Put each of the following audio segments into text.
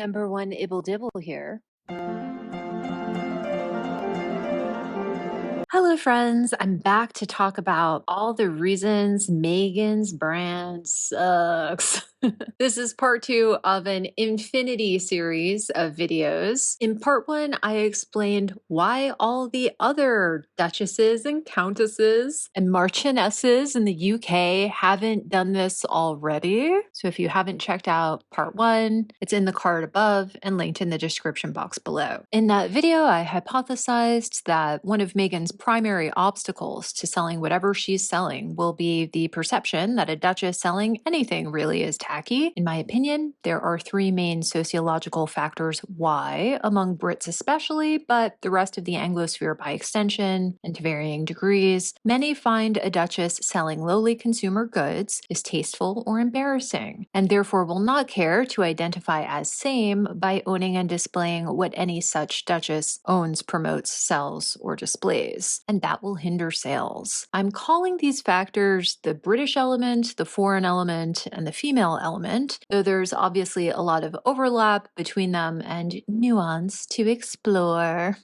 Number one Ibble Dibble here. Hello, friends. I'm back to talk about all the reasons Megan's brand sucks. This is part 2 of an infinity series of videos. In part 1, I explained why all the other duchesses and countesses and marchionesses in the UK haven't done this already. So if you haven't checked out part 1, it's in the card above and linked in the description box below. In that video, I hypothesized that one of Meghan's primary obstacles to selling whatever she's selling will be the perception that a duchess selling anything really is tacky. In my opinion, there are 3 main sociological factors why, among Brits especially, but the rest of the Anglosphere by extension, and to varying degrees, many find a duchess selling lowly consumer goods distasteful or embarrassing, and therefore will not care to identify as same by owning and displaying what any such duchess owns, promotes, sells, or displays, and that will hinder sales. I'm calling these factors the British element, the foreign element, and the female element, though there's obviously a lot of overlap between them and nuance to explore.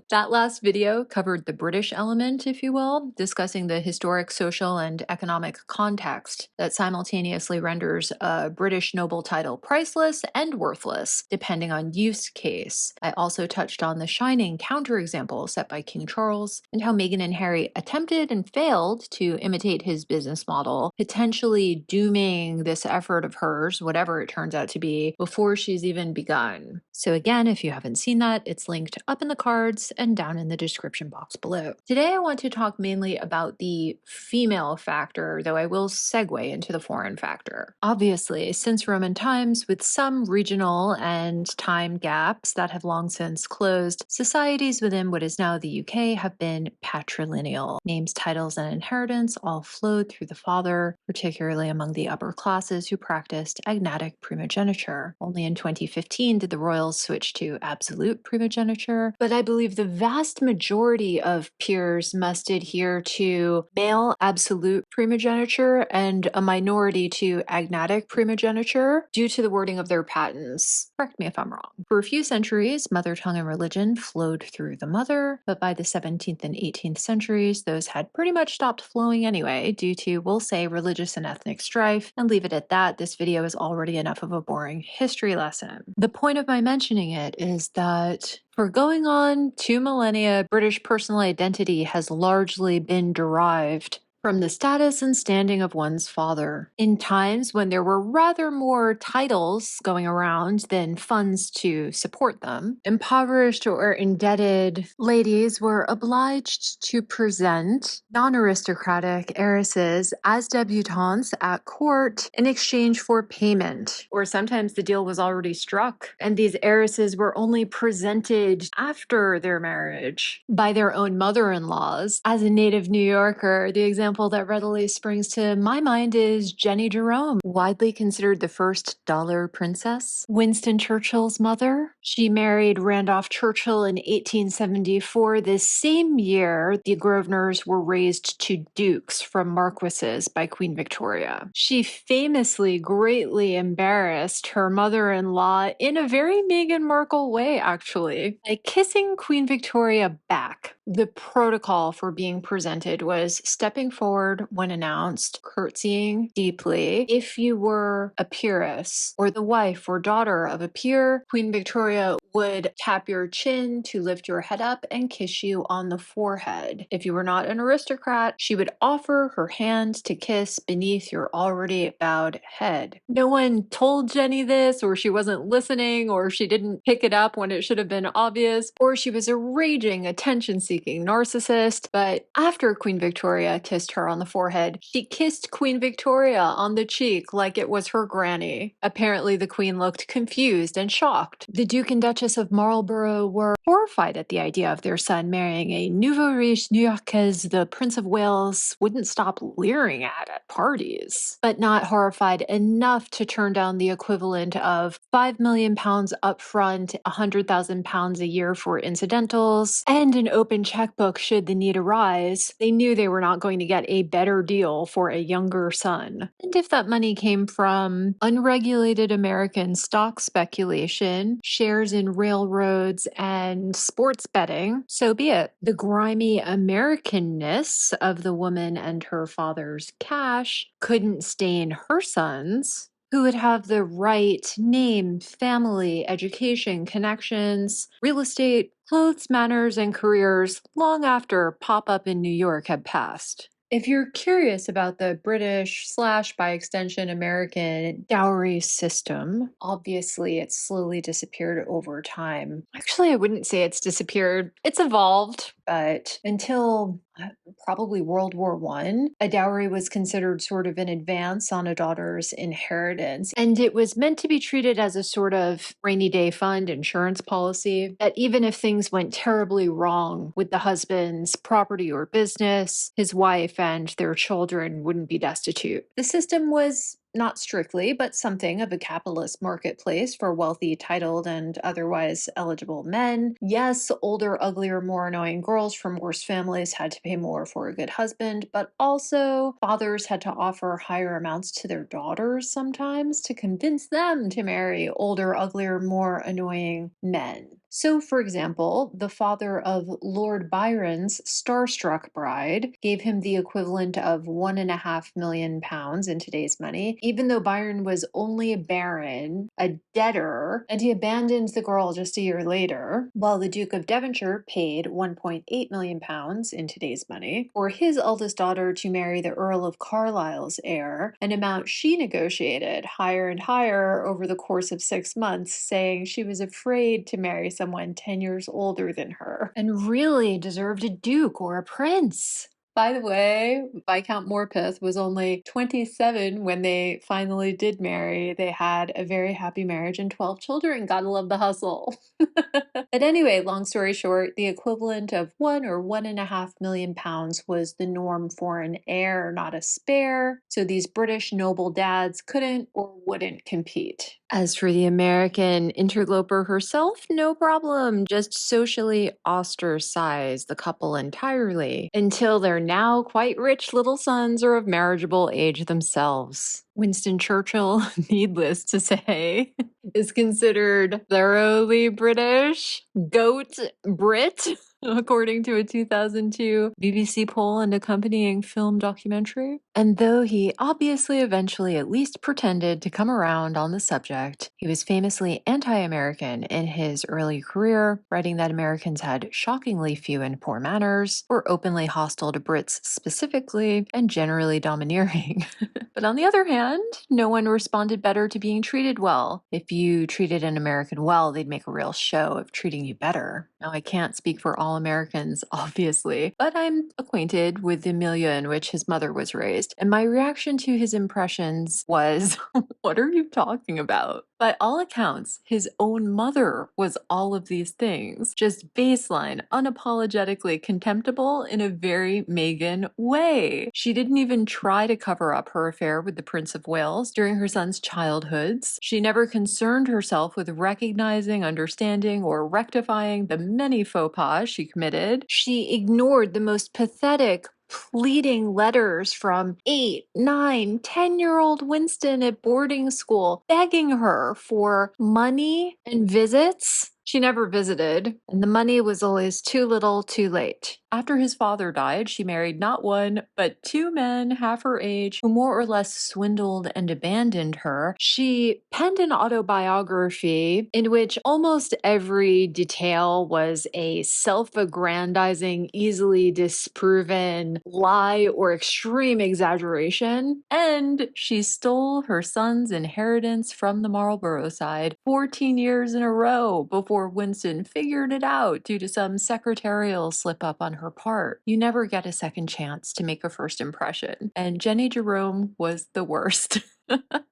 That last video covered the British element, if you will, discussing the historic, social, and economic context that simultaneously renders a British noble title priceless and worthless, depending on use case. I also touched on the shining counterexample set by King Charles and how Meghan and Harry attempted and failed to imitate his business model, potentially dooming this effort of hers, whatever it turns out to be, before she's even begun. So again, if you haven't seen that, it's linked up in the cards and down in the description box below. Today I want to talk mainly about the female factor, though I will segue into the foreign factor. Obviously, since Roman times, with some regional and time gaps that have long since closed, societies within what is now the UK have been patrilineal. Names, titles, and inheritance all flowed through the father, particularly among the upper classes who practiced agnatic primogeniture. Only in 2015 did the royals switch to absolute primogeniture, but I believe the vast majority of peers must adhere to male absolute primogeniture and a minority to agnatic primogeniture due to the wording of their patents. Correct me if I'm wrong. For a few centuries, mother tongue and religion flowed through the mother, but by the 17th and 18th centuries, those had pretty much stopped flowing anyway due to, we'll say, religious and ethnic strife, and leave it at that. This video is already enough of a boring history lesson. The point of my mentioning it is that for going on 2 millennia, British personal identity has largely been derived from the status and standing of one's father. In times when there were rather more titles going around than funds to support them, impoverished or indebted ladies were obliged to present non-aristocratic heiresses as debutantes at court in exchange for payment. Or sometimes the deal was already struck, and these heiresses were only presented after their marriage by their own mother-in-laws. As a native New Yorker, the example that readily springs to my mind is Jenny Jerome, widely considered the first dollar princess. Winston Churchill's mother. She married Randolph Churchill in 1874. This same year, the Grosvenors were raised to dukes from marquises by Queen Victoria. She famously greatly embarrassed her mother-in-law in a very Meghan Markle way, actually, by kissing Queen Victoria back. The protocol for being presented was stepping forward when announced, curtsying deeply. If you were a peeress or the wife or daughter of a peer, Queen Victoria would tap your chin to lift your head up and kiss you on the forehead. If you were not an aristocrat, she would offer her hand to kiss beneath your already bowed head. No one told Jenny this, or she wasn't listening, or she didn't pick it up when it should have been obvious, or she was a raging attention-seeking narcissist. But after Queen Victoria kissed her on the forehead, she kissed Queen Victoria on the cheek like it was her granny. Apparently the Queen looked confused and shocked. The Duke and Duchess of Marlborough were horrified at the idea of their son marrying a nouveau riche New-Yorkaise the Prince of Wales wouldn't stop leering at parties, but not horrified enough to turn down the equivalent of £5 million up front, £100,000 a year for incidentals, and an open checkbook should the need arise. They knew they were not going to get get a better deal for a younger son. And if that money came from unregulated American stock speculation, shares in railroads, and sports betting, so be it. The grimy Americanness of the woman and her father's cash couldn't stain her sons, who would have the right name, family, education, connections, real estate, clothes, manners, and careers long after pop up in New York had passed. If you're curious about the British slash, by extension, American dowry system, obviously it's slowly disappeared over time. Actually, I wouldn't say it's disappeared. It's evolved, but until probably World War I, a dowry was considered sort of an advance on a daughter's inheritance. And it was meant to be treated as a sort of rainy day fund insurance policy that even if things went terribly wrong with the husband's property or business, his wife and their children wouldn't be destitute. The system was not strictly, but something of a capitalist marketplace for wealthy, titled, and otherwise eligible men. Yes, older, uglier, more annoying girls from worse families had to pay more for a good husband, but also fathers had to offer higher amounts to their daughters sometimes to convince them to marry older, uglier, more annoying men. So, for example, the father of Lord Byron's starstruck bride gave him the equivalent of £1.5 million in today's money, even though Byron was only a baron, a debtor, and he abandoned the girl just a year later, while the Duke of Devonshire paid £1.8 million in today's money for his eldest daughter to marry the Earl of Carlisle's heir, an amount she negotiated higher and higher over the course of 6 months, saying she was afraid to marry someone 10 years older than her and really deserved a duke or a prince. By the way, Viscount Morpeth was only 27 when they finally did marry. They had a very happy marriage and 12 children. Gotta love the hustle. But anyway, long story short, the equivalent of £1 or £1.5 million was the norm for an heir, not a spare. So these British noble dads couldn't or wouldn't compete. As for the American interloper herself, no problem. Just socially ostracize the couple entirely until their now quite rich little sons are of marriageable age themselves. Winston Churchill, needless to say, is considered thoroughly British, goat Brit, according to a 2002 BBC poll and accompanying film documentary. And though he obviously eventually at least pretended to come around on the subject, he was famously anti-American in his early career, writing that Americans had shockingly few and poor manners, were openly hostile to Brits specifically, and generally domineering. But on the other hand, no one responded better to being treated well. If you treated an American well, they'd make a real show of treating you better. Now, I can't speak for all Americans, obviously, but I'm acquainted with the milieu in which his mother was raised, and my reaction to his impressions was, what are you talking about? By all accounts, his own mother was all of these things, just baseline, unapologetically contemptible in a very Meghan way. She didn't even try to cover up her affair with the Prince of Wales during her son's childhoods. She never concerned herself with recognizing, understanding, or rectifying the many faux pas she committed. She ignored the most pathetic, pleading letters from 8, 9, 10-year-old Winston at boarding school, begging her for money and visits. She never visited, and the money was always too little, too late. After his father died, she married not one, but 2 men half her age who more or less swindled and abandoned her. She penned an autobiography in which almost every detail was a self-aggrandizing, easily disproven lie or extreme exaggeration. And she stole her son's inheritance from the Marlborough side 14 years in a row before Winston figured it out due to some secretarial slip-up on her part. You never get a second chance to make a first impression, and Jenny Jerome was the worst.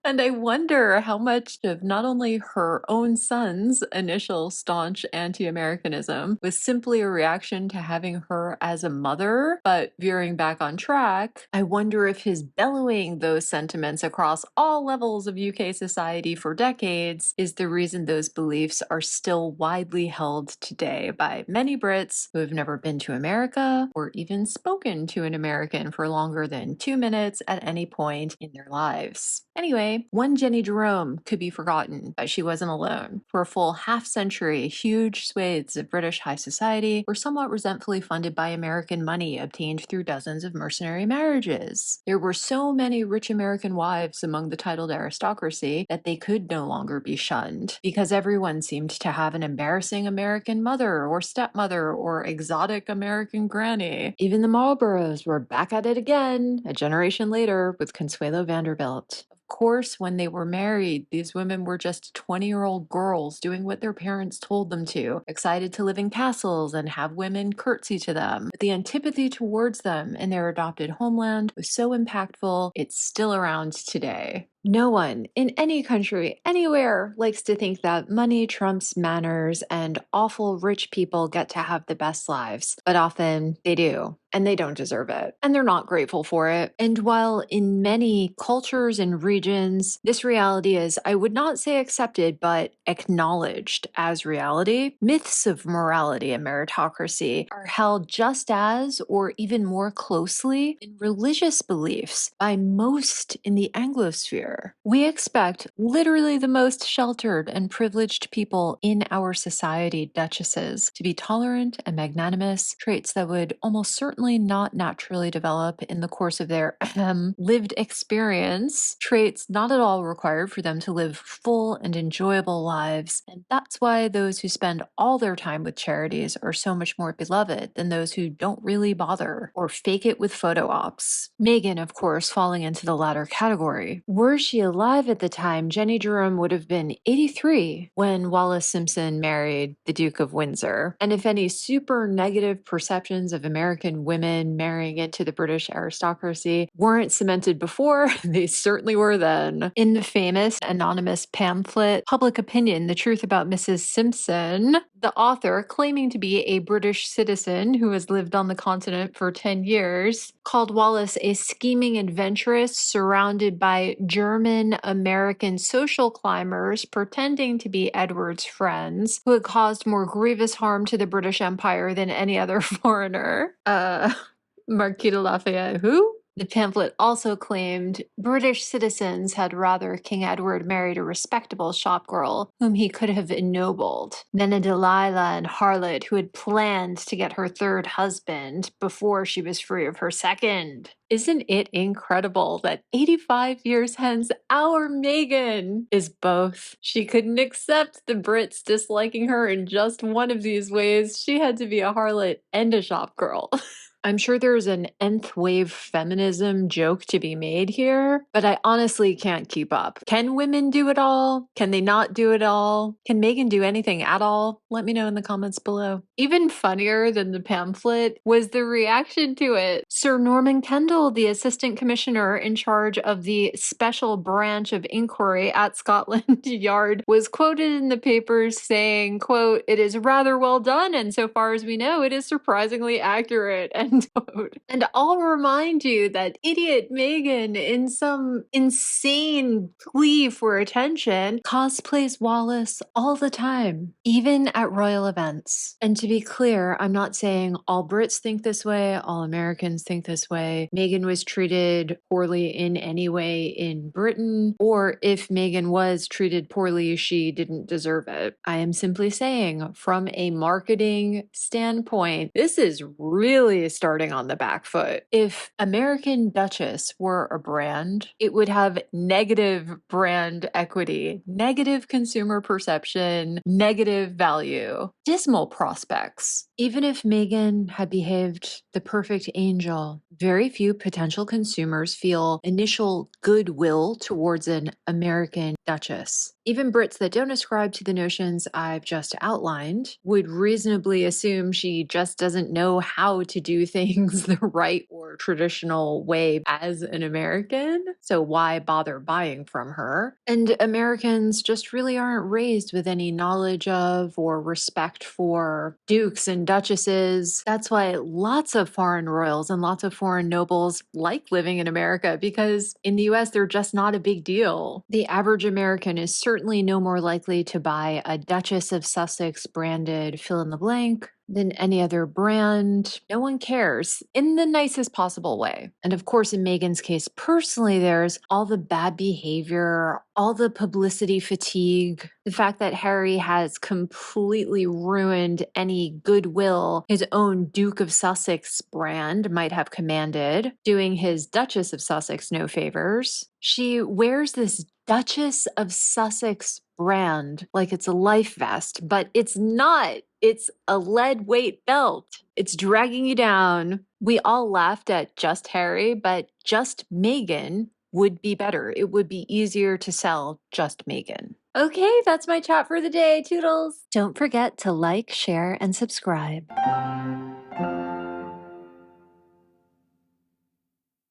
And I wonder how much of not only her own son's initial staunch anti Americanism was simply a reaction to having her as a mother, but veering back on track, I wonder if his bellowing those sentiments across all levels of UK society for decades is the reason those beliefs are still widely held today by many Brits who have never been to America or even spoken to an American for longer than 2 minutes at any point in their lives. Anyway, one Jenny Jerome could be forgotten, but she wasn't alone. For a full half century, huge swathes of British high society were somewhat resentfully funded by American money obtained through dozens of mercenary marriages. There were so many rich American wives among the titled aristocracy that they could no longer be shunned, because everyone seemed to have an embarrassing American mother or stepmother or exotic American granny. Even the Marlboroughs were back at it again, a generation later, with Consuelo Vanderbilt. Of course, when they were married, these women were just 20-year-old girls doing what their parents told them to, excited to live in castles and have women curtsy to them. But the antipathy towards them in their adopted homeland was so impactful, it's still around today. No one in any country, anywhere, likes to think that money trumps manners and awful rich people get to have the best lives. But often they do, and they don't deserve it. And they're not grateful for it. And while in many cultures and regions, this reality is, I would not say accepted, but acknowledged as reality, myths of morality and meritocracy are held just as or even more closely in religious beliefs by most in the Anglosphere. We expect literally the most sheltered and privileged people in our society, duchesses, to be tolerant and magnanimous, traits that would almost certainly not naturally develop in the course of their lived experience, traits not at all required for them to live full and enjoyable lives. And that's why those who spend all their time with charities are so much more beloved than those who don't really bother or fake it with photo ops. Meghan, of course, falling into the latter category. Were she alive at the time, Jenny Jerome would have been 83 when Wallace Simpson married the Duke of Windsor. And if any super negative perceptions of American women marrying into the British aristocracy weren't cemented before, they certainly were then. In the famous anonymous pamphlet, Public Opinion, The Truth About Mrs. Simpson, the author, claiming to be a British citizen who has lived on the continent for 10 years, called Wallace a scheming adventuress surrounded by German American social climbers pretending to be Edward's friends, who had caused more grievous harm to the British Empire than any other foreigner. Marquis de Lafayette, who? The pamphlet also claimed British citizens had rather King Edward married a respectable shopgirl whom he could have ennobled than a Delilah and harlot who had planned to get her third husband before she was free of her second. Isn't it incredible that 85 years hence, our Meghan is both? She couldn't accept the Brits disliking her in just one of these ways. She had to be a harlot and a shopgirl. I'm sure there's an nth wave feminism joke to be made here, but I honestly can't keep up. Can women do it all? Can they not do it all? Can Meghan do anything at all? Let me know in the comments below. Even funnier than the pamphlet was the reaction to it. Sir Norman Kendall, the Assistant Commissioner in charge of the Special Branch of Inquiry at Scotland Yard, was quoted in the papers saying, quote, "It is rather well done, and so far as we know, it is surprisingly accurate." End quote. And I'll remind you that idiot Meghan, in some insane plea for attention, cosplays Wallace all the time, even at royal events. And to be clear, I'm not saying all Brits think this way, all Americans think this way. Meghan was treated poorly in any way in Britain, or if Meghan was treated poorly, she didn't deserve it. I am simply saying, from a marketing standpoint, this is really starting on the back foot. If American Duchess were a brand, it would have negative brand equity, negative consumer perception, negative value, dismal prospects. Even if Meghan had behaved the perfect angel, very few potential consumers feel initial goodwill towards an American Duchess. Even Brits that don't ascribe to the notions I've just outlined would reasonably assume she just doesn't know how to do things the right or traditional way as an American. So why bother buying from her? And Americans just really aren't raised with any knowledge of or respect for dukes and duchesses. That's why lots of foreign royals and lots of foreign nobles like living in America, because in the US, they're just not a big deal. The average American is certainly no more likely to buy a Duchess of Sussex branded fill in the blank than any other brand. No one cares in the nicest possible way. And of course, in Meghan's case, personally, there's all the bad behavior, all the publicity fatigue, the fact that Harry has completely ruined any goodwill his own Duke of Sussex brand might have commanded, doing his Duchess of Sussex no favors. She wears this Duchess of Sussex brand like it's a life vest, but it's not. It's a lead weight belt. It's dragging you down. We all laughed at just Harry, but just Meghan would be better. It would be easier to sell just Meghan. Okay, that's my chat for the day. Toodles. Don't forget to like, share, and subscribe.